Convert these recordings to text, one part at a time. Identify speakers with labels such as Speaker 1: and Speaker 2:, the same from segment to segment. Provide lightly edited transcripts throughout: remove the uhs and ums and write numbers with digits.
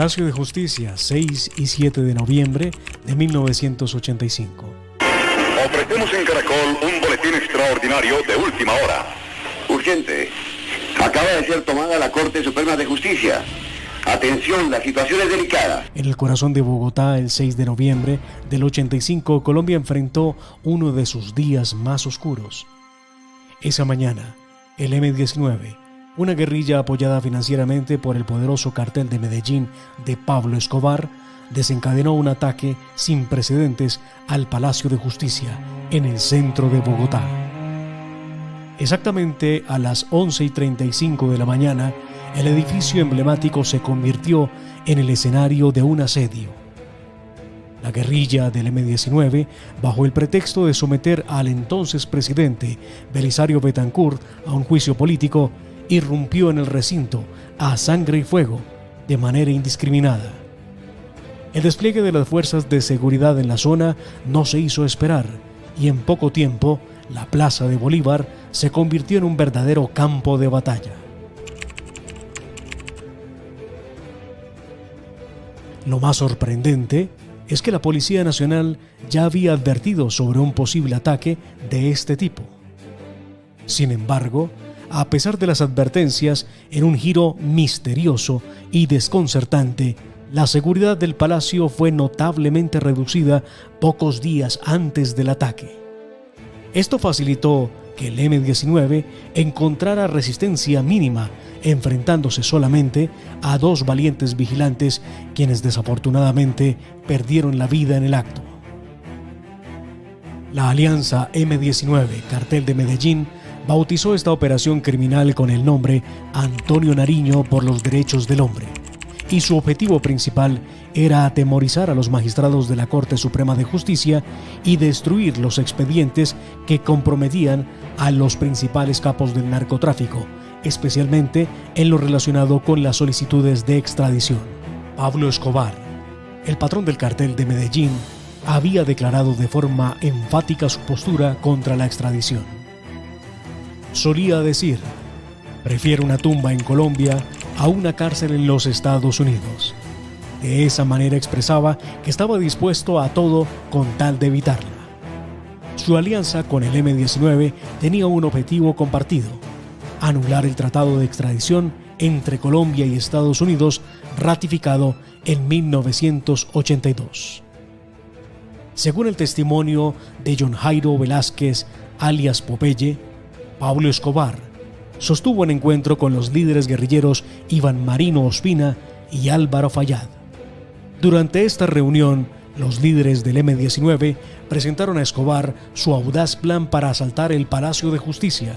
Speaker 1: Palacio de Justicia, 6 y 7 de noviembre de 1985.
Speaker 2: Ofrecemos en Caracol un boletín extraordinario de última hora.
Speaker 3: Urgente. Acaba de ser tomada la Corte Suprema de Justicia. Atención, la situación es delicada.
Speaker 1: En el corazón de Bogotá, el 6 de noviembre del 85, Colombia enfrentó uno de sus días más oscuros. Esa mañana, el M-19, una guerrilla apoyada financieramente por el poderoso cartel de Medellín de Pablo Escobar, desencadenó un ataque sin precedentes al Palacio de Justicia en el centro de Bogotá. Exactamente a las 11:35 de la mañana, el edificio emblemático se convirtió en el escenario de un asedio. La guerrilla del M-19, bajo el pretexto de someter al entonces presidente Belisario Betancourt a un juicio político, irrumpió en el recinto a sangre y fuego de manera indiscriminada. El despliegue de las fuerzas de seguridad en la zona no se hizo esperar y en poco tiempo la Plaza de Bolívar se convirtió en un verdadero campo de batalla. Lo más sorprendente es que la Policía Nacional ya había advertido sobre un posible ataque de este tipo. Sin embargo, a pesar de las advertencias, en un giro misterioso y desconcertante, la seguridad del palacio fue notablemente reducida pocos días antes del ataque. Esto facilitó que el M-19 encontrara resistencia mínima, enfrentándose solamente a 2 valientes vigilantes, quienes desafortunadamente perdieron la vida en el acto. La alianza M-19, Cartel de Medellín, bautizó esta operación criminal con el nombre Antonio Nariño por los Derechos del Hombre, y su objetivo principal era atemorizar a los magistrados de la Corte Suprema de Justicia y destruir los expedientes que comprometían a los principales capos del narcotráfico, especialmente en lo relacionado con las solicitudes de extradición. Pablo Escobar, el patrón del cartel de Medellín, había declarado de forma enfática su postura contra la extradición. Solía decir: prefiero una tumba en Colombia a una cárcel en los Estados Unidos. De esa manera expresaba que estaba dispuesto a todo con tal de evitarla. Su alianza con el M-19 tenía un objetivo compartido: anular el tratado de extradición entre Colombia y Estados Unidos ratificado en 1982. Según el testimonio de John Jairo Velázquez, alias Popeye, Pablo Escobar sostuvo un encuentro con los líderes guerrilleros Iván Marino Ospina y Álvaro Fayad. Durante esta reunión, los líderes del M-19 presentaron a Escobar su audaz plan para asaltar el Palacio de Justicia.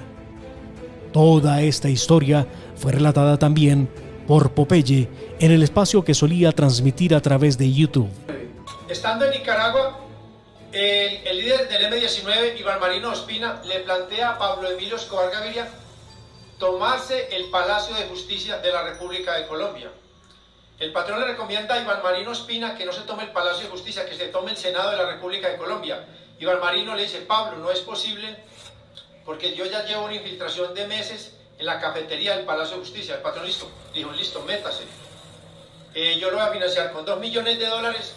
Speaker 1: Toda esta historia fue relatada también por Popeye en el espacio que solía transmitir a través de YouTube.
Speaker 4: Estando en Nicaragua, el líder del M-19, Iván Marino Ospina, le plantea a Pablo Emilio Escobar Gaviria tomarse el Palacio de Justicia de la República de Colombia. El patrón le recomienda a Iván Marino Ospina que no se tome el Palacio de Justicia, que se tome el Senado de la República de Colombia. Iván Marino le dice: Pablo, no es posible, porque yo ya llevo una infiltración de meses en la cafetería del Palacio de Justicia. El patrón dijo: listo, métase. Yo lo voy a financiar con $2 millones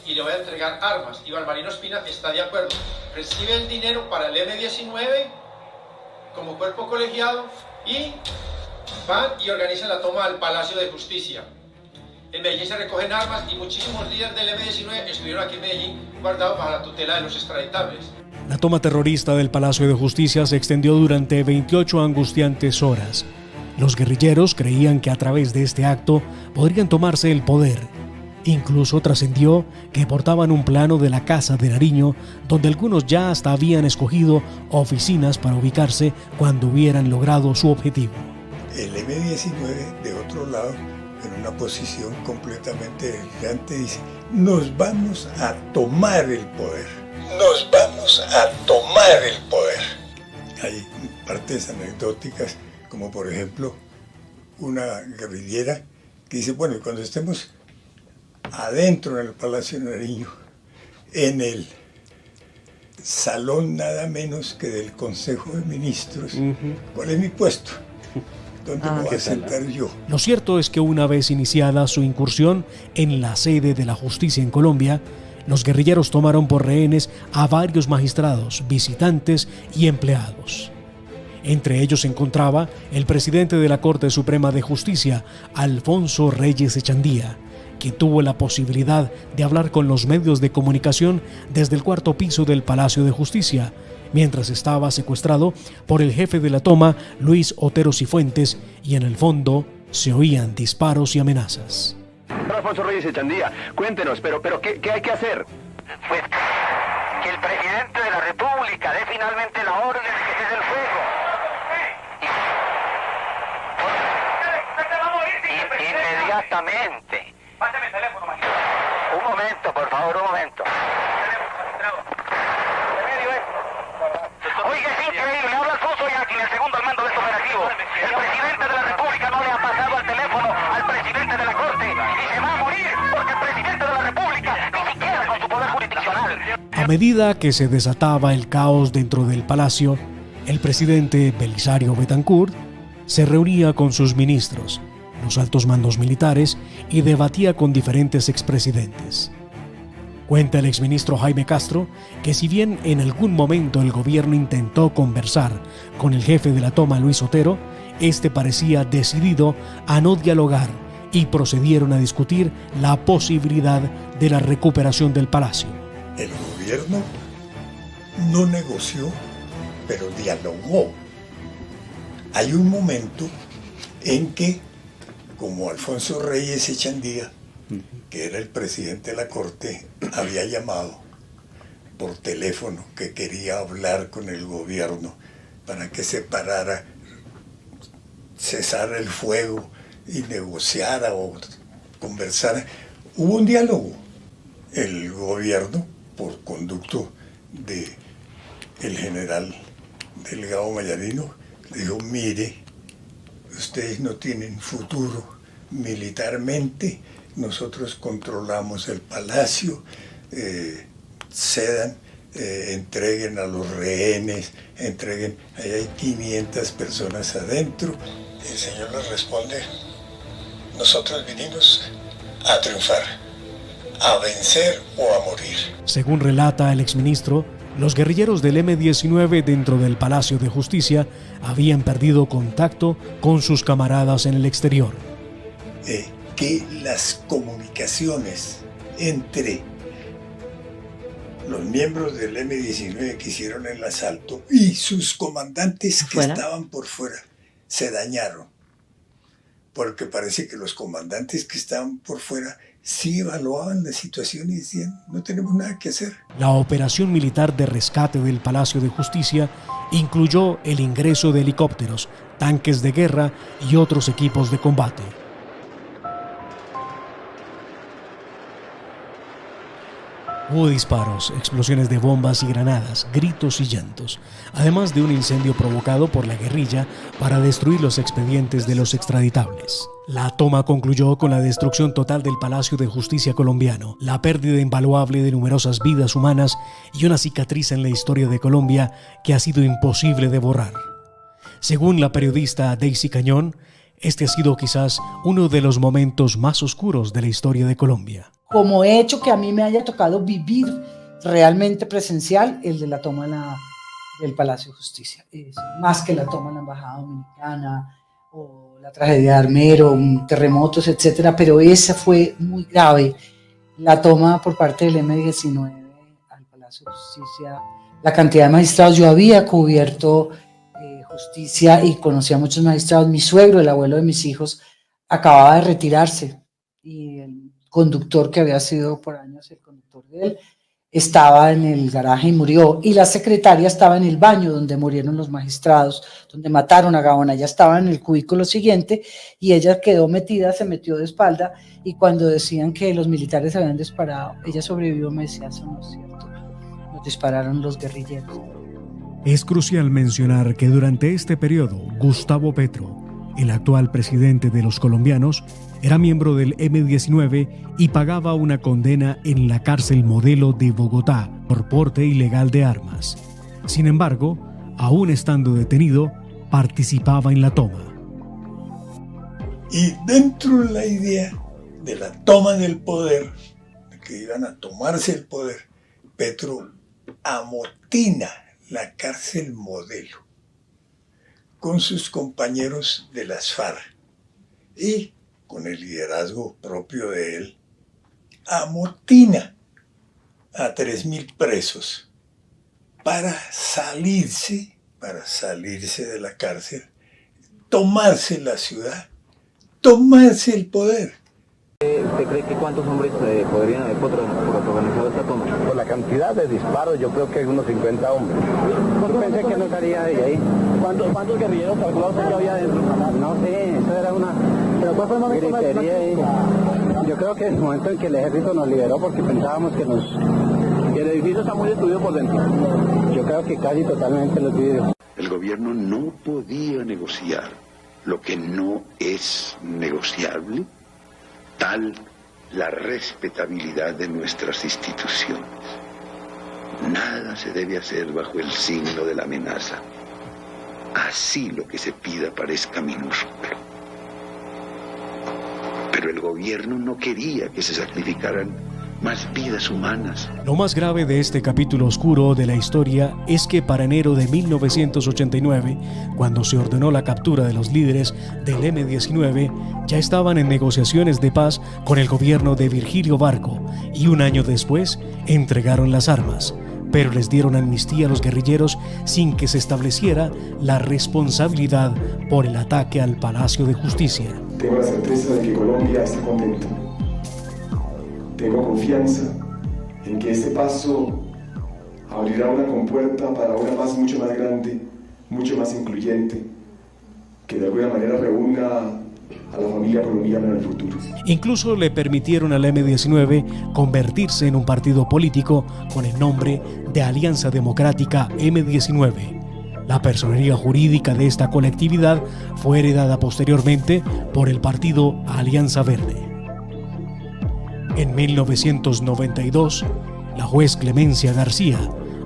Speaker 4: y le voy a entregar armas. Iván Marino Ospina está de acuerdo. Recibe el dinero para el M-19 como cuerpo colegiado y van y organizan la toma del Palacio de Justicia. En Medellín se recogen armas y muchísimos líderes del M-19 estuvieron aquí en Medellín guardados bajo la tutela de los extraditables.
Speaker 1: La toma terrorista del Palacio de Justicia se extendió durante 28 angustiantes horas. Los guerrilleros creían que a través de este acto podrían tomarse el poder. Incluso trascendió que portaban un plano de la casa de Nariño, donde algunos ya hasta habían escogido oficinas para ubicarse cuando hubieran logrado su objetivo.
Speaker 5: El M-19, de otro lado, en una posición completamente delirante, dice: nos vamos a tomar el poder. Nos vamos a tomar el poder. Hay partes anecdóticas, como por ejemplo una guerrillera que dice: bueno, y cuando estemos adentro en el Palacio de Nariño, en el salón nada menos que del Consejo de Ministros, ¿cuál es mi puesto? ¿Dónde me voy a sentar yo?
Speaker 1: Lo cierto es que una vez iniciada su incursión en la sede de la justicia en Colombia, los guerrilleros tomaron por rehenes a varios magistrados, visitantes y empleados. Entre ellos se encontraba el presidente de la Corte Suprema de Justicia, Alfonso Reyes Echandía, que tuvo la posibilidad de hablar con los medios de comunicación desde el cuarto piso del Palacio de Justicia, mientras estaba secuestrado por el jefe de la toma, Luis Otero Cifuentes, y en el fondo se oían disparos y amenazas.
Speaker 3: Alfonso Reyes Echandía, cuéntenos, pero ¿qué hay que hacer?
Speaker 6: Pues que el presidente de la República dé finalmente la orden de que cese el fuego. Inmediatamente.
Speaker 7: Pásame el teléfono, magistrado.
Speaker 6: Un momento, por favor, un momento. Oiga, es increíble, habla Alfonso Yaqui, el segundo al mando de este operativo. El presidente de la República no le ha pasado el teléfono al presidente de la Corte y se va a morir porque el presidente de la República ni siquiera con su poder jurisdiccional.
Speaker 1: A medida que se desataba el caos dentro del palacio, el presidente Belisario Betancourt se reunía con sus ministros, los altos mandos militares, y debatía con diferentes expresidentes. Cuenta el exministro Jaime Castro que si bien en algún momento el gobierno intentó conversar con el jefe de la toma, Luis Otero, este parecía decidido a no dialogar y procedieron a discutir la posibilidad de la recuperación del palacio.
Speaker 5: El gobierno no negoció, pero dialogó. Hay un momento en que, como Alfonso Reyes Echandía, que era el presidente de la Corte, había llamado por teléfono que quería hablar con el gobierno para que se parara, cesara el fuego y negociara o conversara. Hubo un diálogo. El gobierno, por conducto del general Delgado Mayarino, dijo: mire, ustedes no tienen futuro militarmente, nosotros controlamos el palacio, cedan, entreguen a los rehenes, entreguen, ahí hay 500 personas adentro. El señor les responde: nosotros vinimos a triunfar, a vencer o a morir.
Speaker 1: Según relata el exministro, los guerrilleros del M-19 dentro del Palacio de Justicia habían perdido contacto con sus camaradas en el exterior.
Speaker 5: Que las comunicaciones entre los miembros del M-19 que hicieron el asalto y sus comandantes que estaban por fuera se dañaron, porque parece que los comandantes que estaban por fuera sí evaluaban la situación y decían: no tenemos nada que hacer.
Speaker 1: La operación militar de rescate del Palacio de Justicia incluyó el ingreso de helicópteros, tanques de guerra y otros equipos de combate. Hubo disparos, explosiones de bombas y granadas, gritos y llantos, además de un incendio provocado por la guerrilla para destruir los expedientes de los extraditables. La toma concluyó con la destrucción total del Palacio de Justicia colombiano, la pérdida invaluable de numerosas vidas humanas y una cicatriz en la historia de Colombia que ha sido imposible de borrar. Según la periodista Daisy Cañón, este ha sido quizás uno de los momentos más oscuros de la historia de Colombia.
Speaker 8: Como hecho que a mí me haya tocado vivir realmente presencial, el de la toma del Palacio de Justicia. Es más que la toma en la Embajada Dominicana o la tragedia de Armero, terremotos, etcétera, pero esa fue muy grave. La toma por parte del M-19 al Palacio de Justicia, la cantidad de magistrados. Yo había cubierto justicia y conocía a muchos magistrados. Mi suegro, el abuelo de mis hijos, acababa de retirarse y el conductor, que había sido por años el conductor de él, estaba en el garaje y murió, y la secretaria estaba en el baño donde murieron los magistrados, donde mataron a Gaona. Ella estaba en el cubículo siguiente y ella quedó metida, se metió de espalda, y cuando decían que los militares habían disparado, ella sobrevivió. Me decía: eso no es cierto, nos dispararon los guerrilleros.
Speaker 1: Es crucial mencionar que durante este periodo, Gustavo Petro, el actual presidente de los colombianos, era miembro del M-19 y pagaba una condena en la cárcel Modelo de Bogotá por porte ilegal de armas. Sin embargo, aún estando detenido, participaba en la toma.
Speaker 5: Y dentro de la idea de la toma del poder, de que iban a tomarse el poder, Petro amotina la cárcel Modelo con sus compañeros de las FARC y con el liderazgo propio de él, amotina a 3.000 presos para salirse de la cárcel, tomarse la ciudad, tomarse el poder.
Speaker 7: ¿Usted cree que cuántos hombres podrían haber protagonizado esta toma?
Speaker 9: Por la cantidad de disparos, yo creo que hay unos 50 hombres.
Speaker 7: Yo pensé que no estaría de ahí.
Speaker 9: ¿Cuántos guerrilleros calculados que había dentro?
Speaker 7: No sé, eso era una...
Speaker 9: ¿Pero cuál fue el momento más
Speaker 7: ahí. Yo creo que el momento en que el ejército nos liberó porque pensábamos que
Speaker 9: el edificio está muy destruido por dentro?
Speaker 7: Yo creo que casi totalmente los vidrios.
Speaker 10: El gobierno no podía negociar lo que no es negociable, tal la respetabilidad de nuestras instituciones. Nada se debe hacer bajo el signo de la amenaza. Así lo que se pida parezca minúsculo. Pero el gobierno no quería que se sacrificaran más vidas humanas.
Speaker 1: Lo más grave de este capítulo oscuro de la historia es que para enero de 1989, cuando se ordenó la captura de los líderes del M-19, ya estaban en negociaciones de paz con el gobierno de Virgilio Barco y un año después entregaron las armas, pero les dieron amnistía a los guerrilleros sin que se estableciera la responsabilidad por el ataque al Palacio de Justicia.
Speaker 11: Tengo la certeza de que Colombia está contenta. Tengo confianza en que este paso abrirá una compuerta para una paz mucho más grande, mucho más incluyente, que de alguna manera reúna a la familia colombiana en el futuro.
Speaker 1: Incluso le permitieron al M-19 convertirse en un partido político con el nombre de Alianza Democrática M-19. La personería jurídica de esta colectividad fue heredada posteriormente por el partido Alianza Verde. En 1992, la juez Clemencia García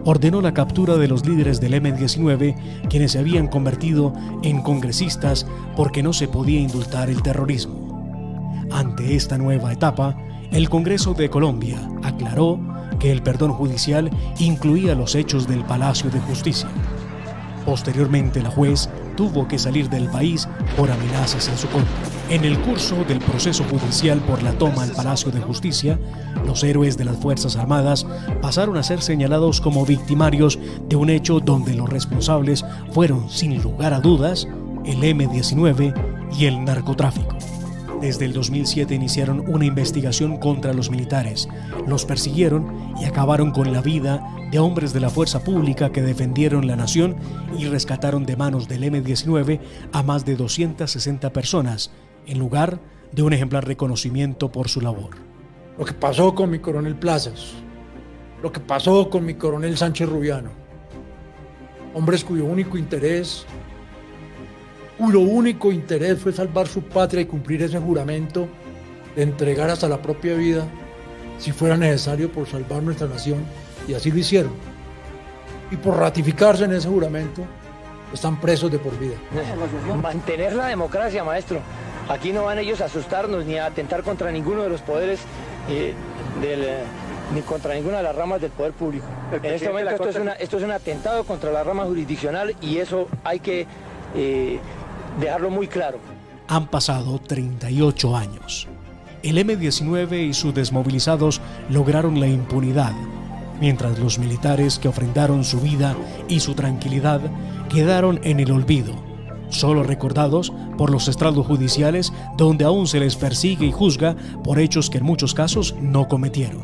Speaker 1: ordenó la captura de los líderes del M-19, quienes se habían convertido en congresistas porque no se podía indultar el terrorismo. Ante esta nueva etapa, el Congreso de Colombia aclaró que el perdón judicial incluía los hechos del Palacio de Justicia. Posteriormente, la juez tuvo que salir del país por amenazas en su contra. En el curso del proceso judicial por la toma al Palacio de Justicia, los héroes de las Fuerzas Armadas pasaron a ser señalados como victimarios de un hecho donde los responsables fueron, sin lugar a dudas, el M-19 y el narcotráfico. Desde el 2007 iniciaron una investigación contra los militares, los persiguieron y acabaron con la vida de hombres de la fuerza pública que defendieron la nación y rescataron de manos del M-19 a más de 260 personas, en lugar de un ejemplar reconocimiento por su labor.
Speaker 12: Lo que pasó con mi coronel Plazas, lo que pasó con mi coronel Sánchez Rubiano, hombres cuyo único interés fue salvar su patria y cumplir ese juramento de entregar hasta la propia vida si fuera necesario por salvar nuestra nación, y así lo hicieron. Y por ratificarse en ese juramento, están presos de por vida.
Speaker 13: Mantener la democracia, maestro. Aquí no van ellos a asustarnos ni a atentar contra ninguno de los poderes, ni contra ninguna de las ramas del poder público. En este momento esto es un atentado contra la rama jurisdiccional y eso hay que dejarlo muy claro.
Speaker 1: Han pasado 38 años. El M-19 y sus desmovilizados lograron la impunidad, mientras los militares que ofrendaron su vida y su tranquilidad quedaron en el olvido, solo recordados por los estrados judiciales donde aún se les persigue y juzga por hechos que en muchos casos no cometieron.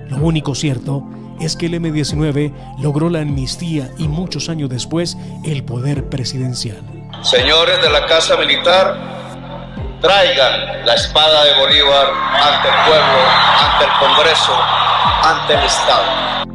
Speaker 1: Lo único cierto es que el M-19 logró la amnistía y muchos años después el poder presidencial.
Speaker 14: Señores de la Casa Militar, traigan la espada de Bolívar ante el pueblo, ante el Congreso, ante el Estado.